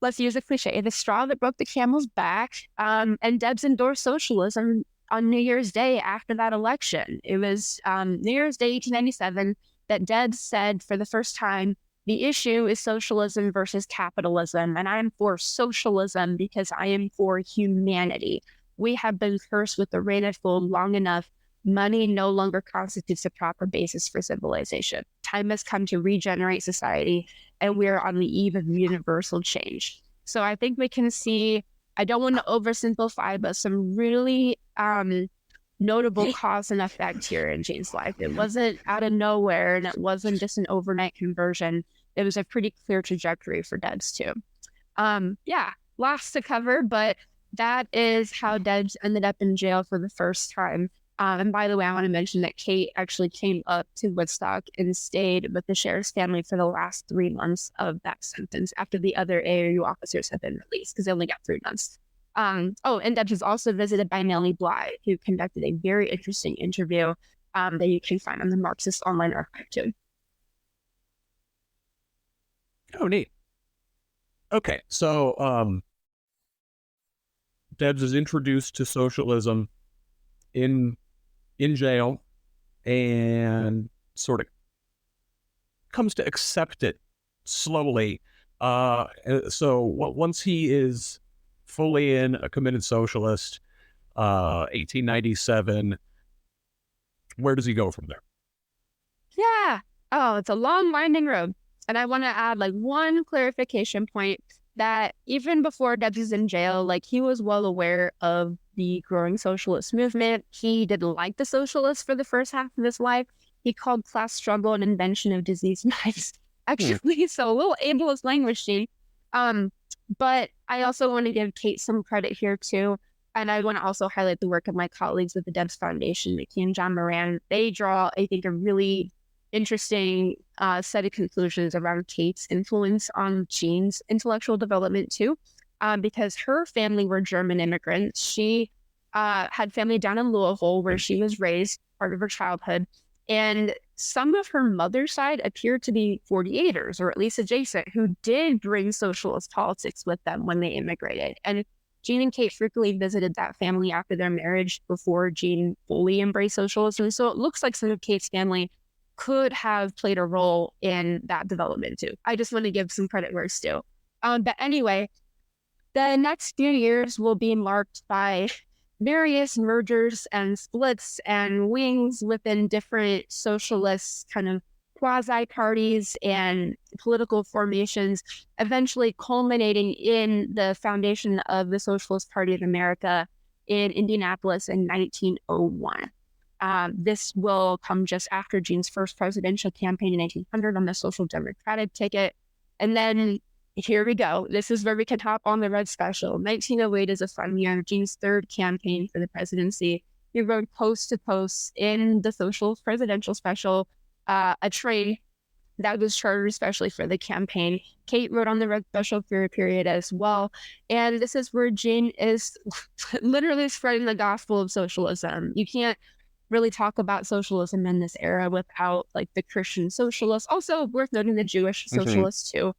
let's use a cliche, the straw that broke the camel's back. And Debs endorsed socialism on New Year's Day after that election. It was New Year's Day, 1897, that Debs said for the first time, the issue is socialism versus capitalism, and I am for socialism because I am for humanity. We have been cursed with the reign of gold long enough. Money no longer constitutes a proper basis for civilization. Time has come to regenerate society, and we are on the eve of universal change. So I think we can see, I don't want to oversimplify, but some really notable cause and effect here in Jane's life. It wasn't out of nowhere, and it wasn't just an overnight conversion. It was a pretty clear trajectory for Debs too. Lots to cover, but that is how Debs ended up in jail for the first time. And by the way, I want to mention that Kate actually came up to Woodstock and stayed with the sheriff's family for the last 3 months of that sentence after the other ARU officers have been released, because they only got 3 months. And Debs was also visited by Nellie Bly, who conducted a very interesting interview that you can find on the Marxist online archive too. Oh, neat. Okay, so Debs is introduced to socialism in jail and sort of comes to accept it slowly. So once he is fully in, a committed socialist, 1897, where does he go from there? Yeah. Oh, it's a long, winding road. And I want to add one clarification point, that even before Debs was in jail, he was well aware of the growing socialist movement. He didn't like the socialists for the first half of his life. He called class struggle an invention of diseased minds, actually. So a little ableist language, Gene. But I also want to give Kate some credit here too. And I want to also highlight the work of my colleagues at the Debs Foundation, Mickey and John Moran. They draw, I think, a really interesting set of conclusions around Kate's influence on Jean's intellectual development too, because her family were German immigrants. She had family down in Louisville where she was raised, part of her childhood, and some of her mother's side appeared to be 48ers, or at least adjacent, who did bring socialist politics with them when they immigrated. And Jean and Kate frequently visited that family after their marriage before Jean fully embraced socialism. So it looks like some of Kate's family could have played a role in that development too. I just want to give some credit where it's due. But anyway, the next few years will be marked by various mergers and splits and wings within different socialist kind of quasi-parties and political formations, eventually culminating in the foundation of the Socialist Party of America in Indianapolis in 1901. This will come just after Jean's first presidential campaign in 1900 on the Social Democratic ticket. And then here we go. This is where we can hop on the red special. 1908 is a fun year. Jean's third campaign for the presidency. He rode post to post in the Socialist presidential special, a train that was chartered especially for the campaign. Kate rode on the red special for a period as well. And this is where Jean is literally spreading the gospel of socialism. You can't really talk about socialism in this era without the Christian socialists. Also worth noting the Jewish socialists too.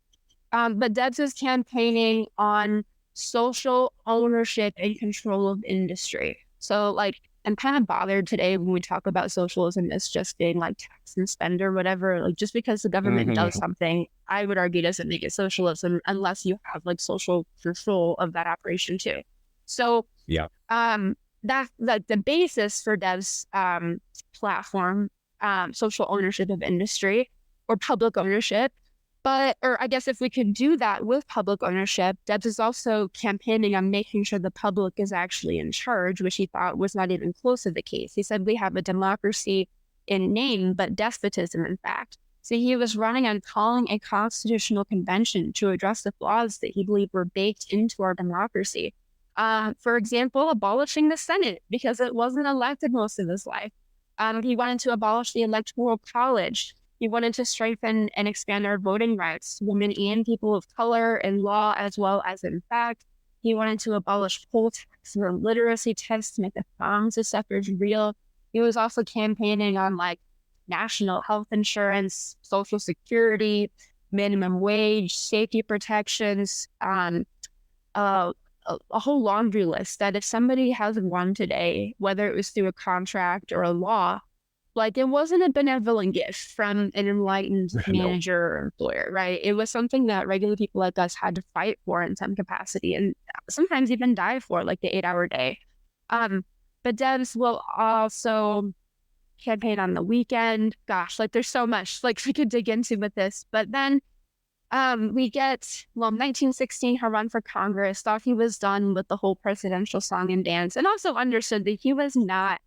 But Debs is campaigning on social ownership and control of industry. So like, I'm kind of bothered today when we talk about socialism as just being like tax and spend or whatever. Like just because the government does something, I would argue doesn't make it socialism unless you have like social control of that operation too. So Yeah. that's the basis for Debs platform, social ownership of industry or public ownership. Or I guess if we can do that with public ownership, Debs is also campaigning on making sure the public is actually in charge, which he thought was not even close to the case. He said we have a democracy in name, but despotism in fact. So he was running on calling a constitutional convention to address the flaws that he believed were baked into our democracy. For example, abolishing the Senate because it wasn't elected most of his life. He wanted to abolish the Electoral College. He wanted to strengthen and expand our voting rights, women and people of color in law as well as in fact. He wanted to abolish poll tax and literacy tests to make the promise of suffrage real. He was also campaigning on like national health insurance, social security, minimum wage, safety protections, a whole laundry list that if somebody has one today, whether it was through a contract or a law, like it wasn't a benevolent gift from an enlightened manager or employer, right? It was something that regular people like us had to fight for in some capacity and sometimes even die for, like the 8-hour day. But Debs will also campaign on the weekend. Gosh, like there's so much like we could dig into with this. But then we get, 1916, her run for Congress, thought he was done with the whole presidential song and dance, and also understood that he was not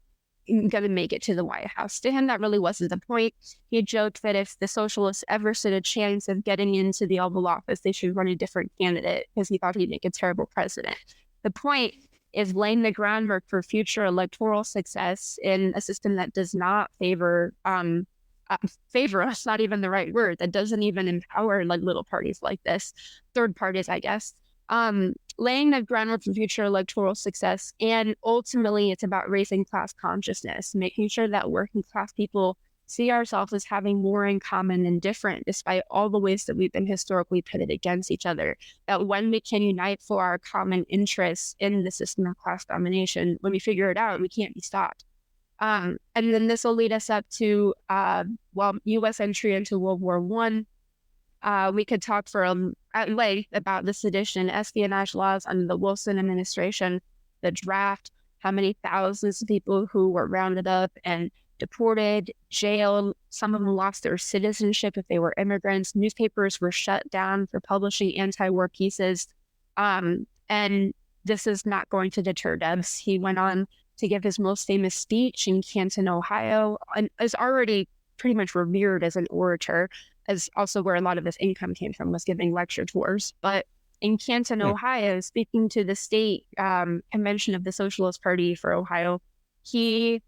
going to make it to the White House. To him, that really wasn't the point. He joked that if the socialists ever stood a chance of getting into the Oval Office, they should run a different candidate because he thought he'd make a terrible president. The point is laying the groundwork for future electoral success in a system that does not favor us, not even the right word, that doesn't even empower like little parties like this, third parties, I guess. Laying the groundwork for future electoral success. And ultimately, it's about raising class consciousness, making sure that working class people see ourselves as having more in common than different, despite all the ways that we've been historically pitted against each other. That when we can unite for our common interests in the system of class domination, when we figure it out, we can't be stopped. And then this will lead us up to, U.S. entry into World War I. We could talk at length about the sedition espionage laws under the Wilson administration, the draft, how many thousands of people who were rounded up and deported, jailed. Some of them lost their citizenship if they were immigrants. Newspapers were shut down for publishing anti-war pieces. And this is not going to deter Debs. He went on to give his most famous speech in Canton, Ohio, and is already pretty much revered as an orator, as also where a lot of his income came from, was giving lecture tours. But in Canton, Ohio, speaking to the state convention of the Socialist Party for Ohio, he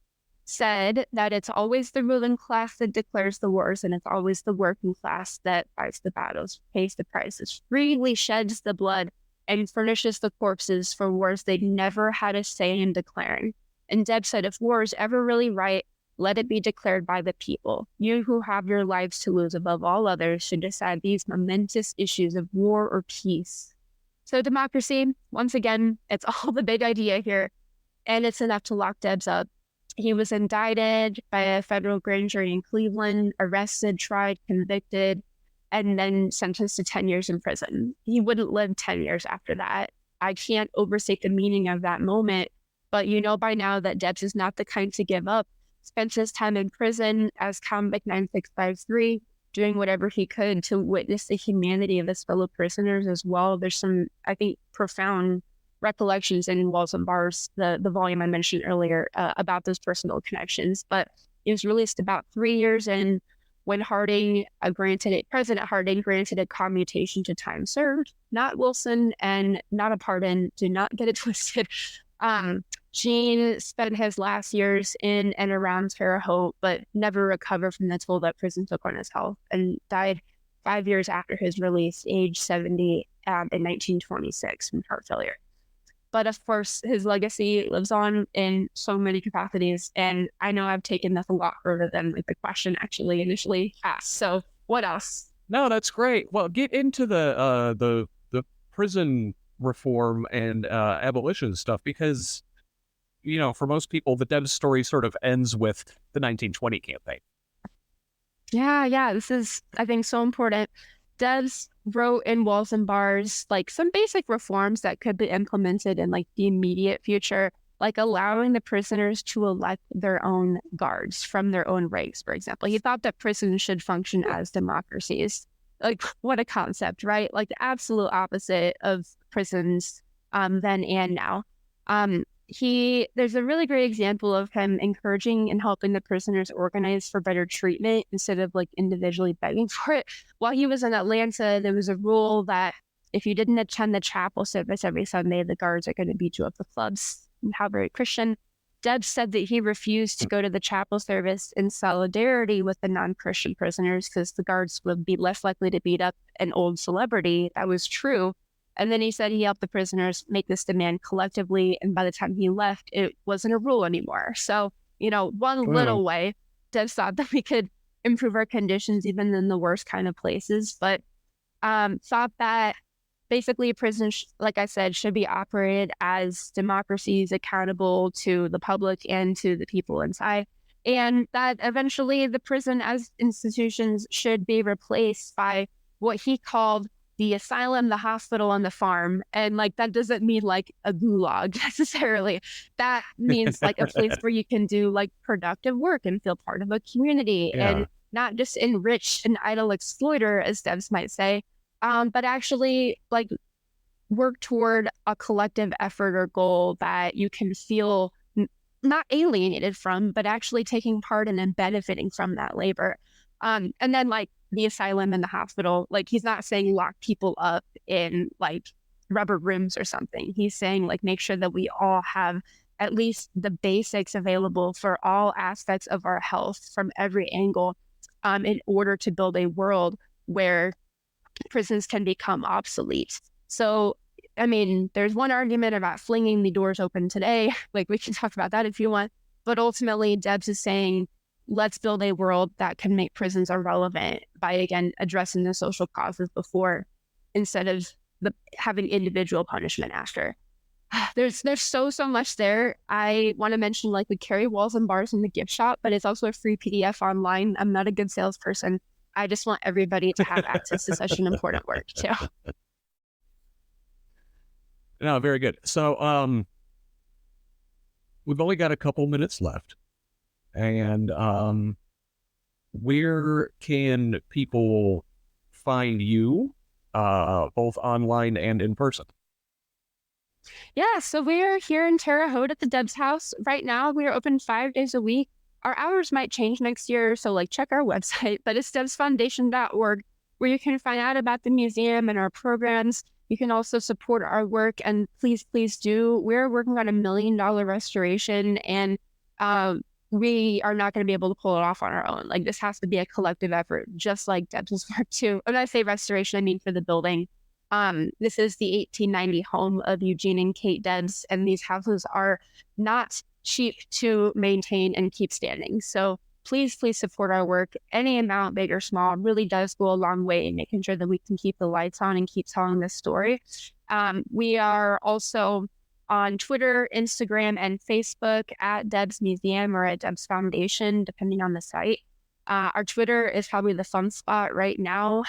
said that it's always the ruling class that declares the wars, and it's always the working class that fights the battles, pays the prices, freely sheds the blood, and furnishes the corpses for wars they never had a say in declaring. And Debs said, if war is ever really right, let it be declared by the people. You who have your lives to lose above all others should decide these momentous issues of war or peace. So democracy, once again, it's all the big idea here, and it's enough to lock Debs up. He was indicted by a federal grand jury in Cleveland, arrested, tried, convicted, and then sentenced to 10 years in prison. He wouldn't live 10 years after that. I can't overstate the meaning of that moment, but you know by now that Debs is not the kind to give up. Spent his time in prison as convict 9653, doing whatever he could to witness the humanity of his fellow prisoners as well. There's some, I think, profound recollections in Walls and Bars, the volume I mentioned earlier, about those personal connections. But it was released about 3 years in when President Harding granted a commutation to time served, not Wilson, and not a pardon. Do not get it twisted. Gene spent his last years in and around Terre Haute, but never recovered from the toll that prison took on his health, and died 5 years after his release, age 70, in 1926 from heart failure. But of course, his legacy lives on in so many capacities, and I know I've taken this a lot further than like the question actually initially asked. So what else? No, that's great. Well, get into the prison reform and abolition stuff, because, for most people, the Debs story sort of ends with the 1920 campaign. Yeah. This is, I think, so important. Debs wrote in Walls and Bars, like some basic reforms that could be implemented in like the immediate future, like allowing the prisoners to elect their own guards from their own ranks, for example. He thought that prisons should function as democracies. Like, what a concept, right? Like the absolute opposite of prisons then and now. There's a really great example of him encouraging and helping the prisoners organize for better treatment instead of like individually begging for it. While he was in Atlanta, there was a rule that if you didn't attend the chapel service every Sunday, the guards are going to beat you up with clubs. And how very Christian. Debs said that he refused to go to the chapel service in solidarity with the non-Christian prisoners because the guards would be less likely to beat up an old celebrity. That was true. And then he said he helped the prisoners make this demand collectively. And by the time he left, it wasn't a rule anymore. So, one little way, Debs thought that we could improve our conditions even in the worst kind of places, but thought that basically prisons, like I said, should be operated as democracies accountable to the public and to the people inside. And that eventually the prison as institutions should be replaced by what he called the asylum, the hospital, and the farm. And like, that doesn't mean like a gulag necessarily. That means like a place where you can do like productive work and feel part of a community and not just enrich an idle exploiter, as Debs might say, but actually like work toward a collective effort or goal that you can feel not alienated from, but actually taking part in and benefiting from that labor. And then like the asylum and the hospital, like he's not saying lock people up in like rubber rooms or something. He's saying like make sure that we all have at least the basics available for all aspects of our health from every angle in order to build a world where prisons can become obsolete. So, I mean, there's one argument about flinging the doors open today. Like we can talk about that if you want. But ultimately, Debs is saying, let's build a world that can make prisons irrelevant by, again, addressing the social causes before instead of having individual punishment after. There's so much there. I want to mention like we carry Walls and Bars in the gift shop, but it's also a free PDF online. I'm not a good salesperson. I just want everybody to have access to such an important work too. No, very good. So we've only got a couple minutes left. And where can people find you, both online and in person? Yeah, so we're here in Terre Haute at the Debs house. Right now, we are open 5 days a week. Our hours might change next year, so like check our website, but it's debsfoundation.org, where you can find out about the museum and our programs. You can also support our work, and please do. We're working on $1 million restoration, and we are not going to be able to pull it off on our own. Like this has to be a collective effort, just like Debs' work too. When I say restoration, I mean for the building. This is the 1890 home of Eugene and Kate Debs, and these houses are not cheap to maintain and keep standing. So please support our work. Any amount, big or small, really does go a long way in making sure that we can keep the lights on and keep telling this story. We are also on Twitter, Instagram, and Facebook at Debs Museum or at Debs Foundation, depending on the site. Our Twitter is probably the fun spot right now.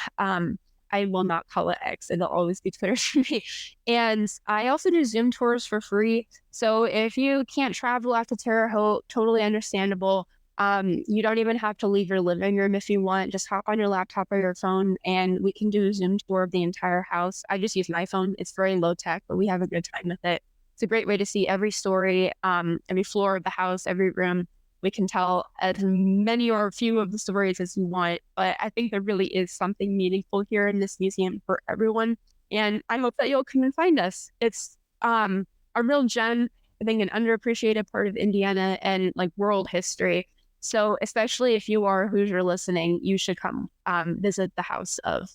I will not call it X. It'll always be Twitter for me. And I also do Zoom tours for free. So if you can't travel out to Terre Haute, totally understandable. You don't even have to leave your living room if you want. Just hop on your laptop or your phone and we can do a Zoom tour of the entire house. I just use my phone. It's very low tech, but we have a good time with it. It's a great way to see every story, every floor of the house, every room. We can tell as many or a few of the stories as you want, but I think there really is something meaningful here in this museum for everyone. And I hope that you'll come and find us. It's a real gem, I think an underappreciated part of Indiana and like world history. So especially if you are a Hoosier listening, you should come visit the house of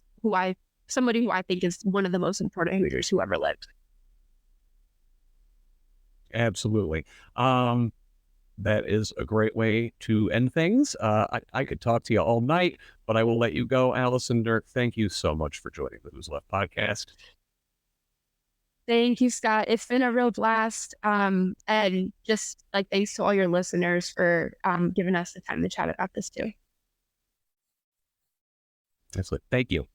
somebody who I think is one of the most important Hoosiers who ever lived. Absolutely. That is a great way to end things. I could talk to you all night, but I will let you go. Allison Duerk, thank you so much for joining the Who's Left podcast. Thank you, Scott. It's been a real blast. And just like thanks to all your listeners for giving us the time to chat about this too. Excellent. Thank you.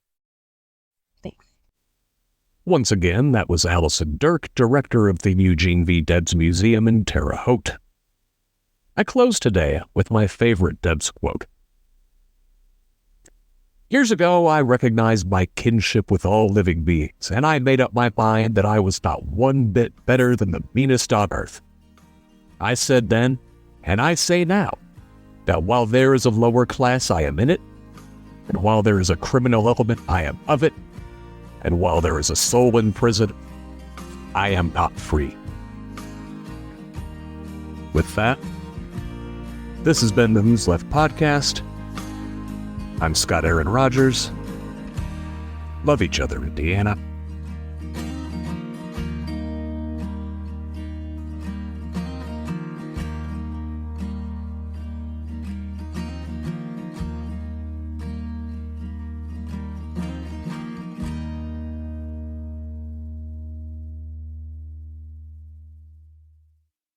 Thanks. Once again, that was Allison Duerk, director of the Eugene V. Debs Museum in Terre Haute. I close today with my favorite Debs quote. Years ago, I recognized my kinship with all living beings, and I made up my mind that I was not one bit better than the meanest on earth. I said then, and I say now, that while there is a lower class, I am in it, and while there is a criminal element, I am of it, and while there is a soul in prison, I am not free. With that, this has been the Who's Left podcast. I'm Scott Aaron Rogers. Love each other, Indiana.